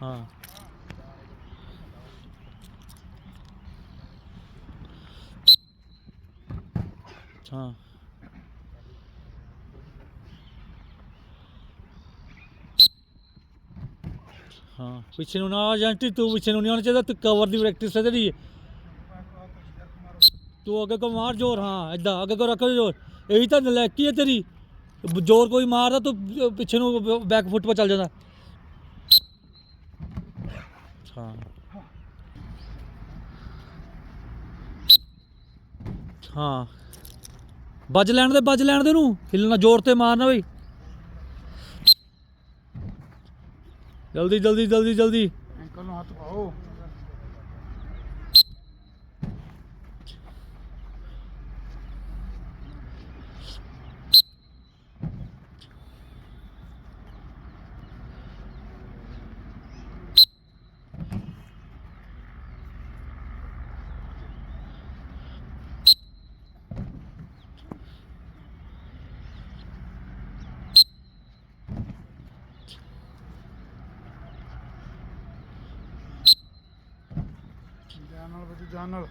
ਹਾਂ ਹਾਂ ਹਾਂ ਪਿੱਛੇ ਨੂੰ ਨਾ ਏਜੰਟੀ ਤੂੰ ਪਿੱਛੇ ਨੂੰ ਨਹੀਂ ਆਉਣਾ ਚਾਹੀਦਾ, ਤੂੰ ਕਵਰ ਦੀ ਪ੍ਰੈਕਟਿਸ ਹੈ ਤੇਰੀ। ਤੂੰ ਅੱਗੇ ਕੋ ਮਾਰ ਜ਼ੋਰ, ਹਾਂ ਏਦਾਂ ਅੱਗੇ ਕੋ ਰੱਖ ਜ਼ੋਰ, ਇਹੀ ਤਾਂ ਨਲਾਇਕੀ ਹੈ ਤੇਰੀ। ਜ਼ੋਰ ਕੋਈ ਮਾਰਦਾ ਤੂੰ ਪਿੱਛੇ ਨੂੰ ਬੈਕ ਫੁੱਟ ਪਰ ਚੱਲ ਜਾਂਦਾ। ਹਾਂ ਹਾਂ ਵੱਜ ਲੈਣ ਦੇ, ਵੱਜ ਲੈਣ ਦੇ, ਨੂੰ ਹਿੱਲਣਾ ਜ਼ੋਰ ਤੇ ਮਾਰਨਾ ਬਈ। ਜਲਦੀ ਜਲਦੀ ਜਲਦੀ ਜਲਦੀ। ਐਂਕਲ ਨੂੰ ਹੱਥ ਪਾਓ। ਜਾਨ ਨਾਲ ਬੱਚੂ, ਜਾਨ ਨਾਲ।